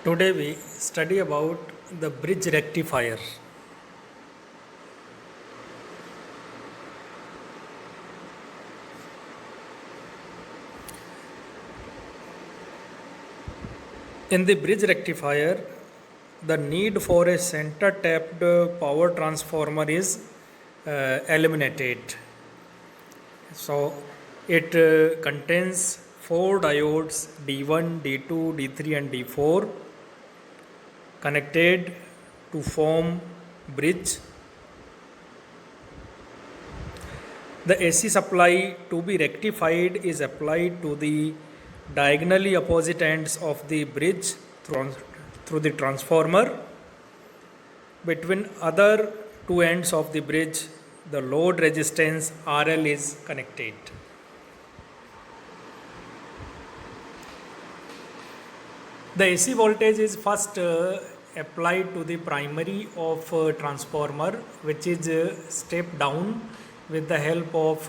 Today we study about the bridge rectifier. In the bridge rectifier, the need for a center tapped power transformer is eliminated. So it contains four diodes D1, D2, D3 and D4 connected to form bridge. The AC supply to be rectified is applied to the diagonally opposite ends of the bridge through the transformer. Between other two ends of the bridge, the load resistance RL is connected. The AC voltage is first applied to the primary of transformer, which is stepped down with the help of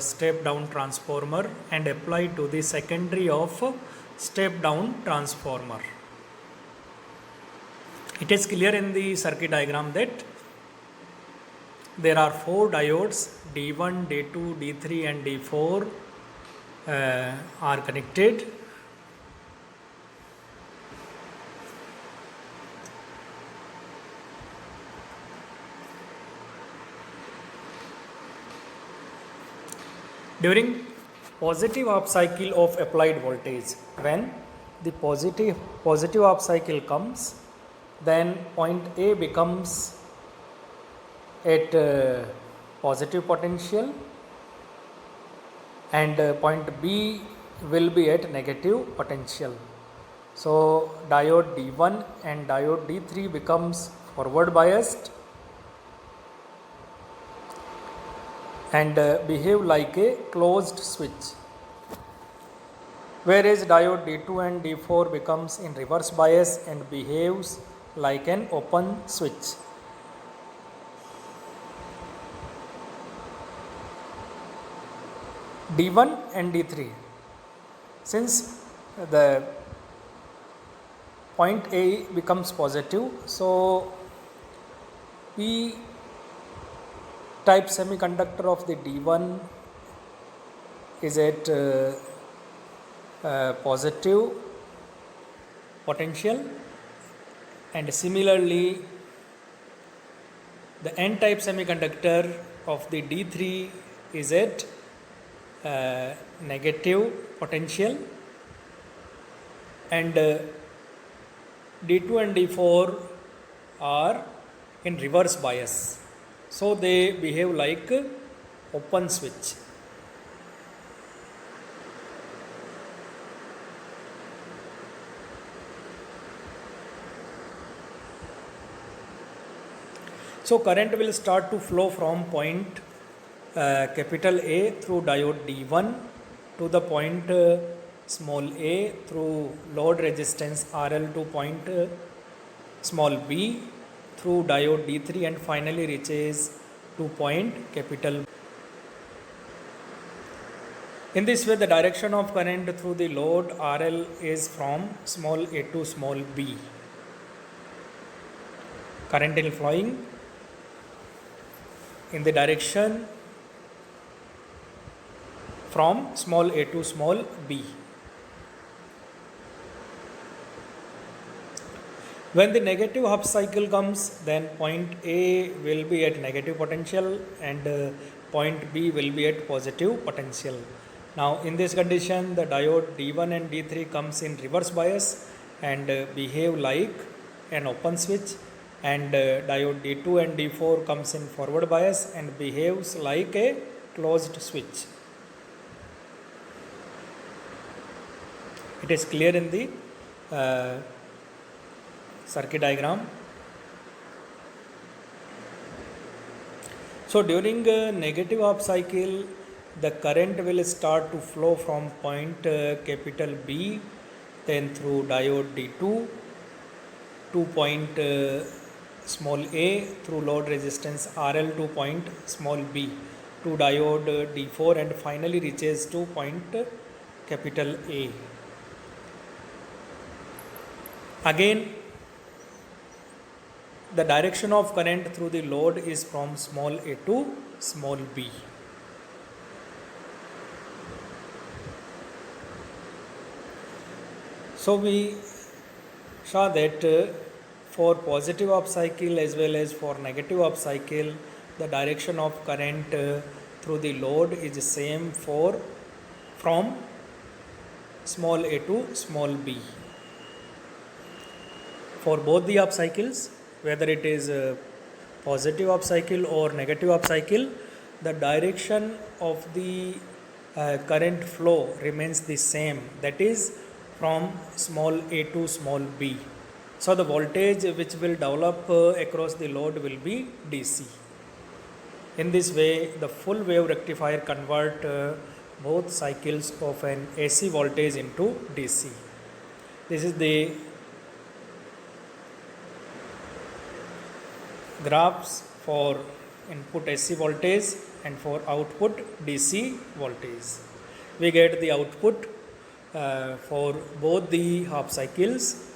step down transformer and applied to the secondary of step down transformer. It is clear in the circuit diagram that there are four diodes D1, D2, D3 and D4 are connected. During positive half cycle of applied voltage, when the positive half cycle comes, then point A becomes at positive potential and point B will be at negative potential. So diode D1 and diode D3 becomes forward biased and behave like a closed switch, whereas diode D2 and D4 becomes in reverse bias and behaves like an open switch. D1 and D3, since the point A becomes positive, so P type semiconductor of the D1 is at positive potential, and similarly the N type semiconductor of the D3 is at negative potential, and D2 and D4 are in reverse bias, so they behave like open switch. So current will start to flow from point capital A through diode D1 to the point small a through load resistance RL to point small b through diode D3 and finally reaches to point capital. In this way, the direction of current through the load RL is from small a to small b. Current is flowing in the direction from small a to small b. When the negative half cycle comes, then point A will be at negative potential and point B will be at positive potential. Now in this condition, the diode D1 and D3 comes in reverse bias and behave like an open switch, and diode D2 and D4 comes in forward bias and behaves like a closed switch. It is clear in the circuit diagram. So during negative half cycle, the current will start to flow from point capital B, then through diode D2 to point small a through load resistance RL to point small b to diode D4 and finally reaches to point capital A. Again, the direction of current through the load is from small a to small b. So we saw that for positive up cycle as well as for negative up cycle, the direction of current through the load is same for from small a to small b. For both the up cycles, whether it is a positive up cycle or negative up cycle, the direction of the current flow remains the same, that is from small a to small b. So the voltage which will develop across the load will be DC. In this way, the full wave rectifier convert both cycles of an AC voltage into DC. This is the graphs for input AC voltage and for output DC voltage. We get the output for both the half cycles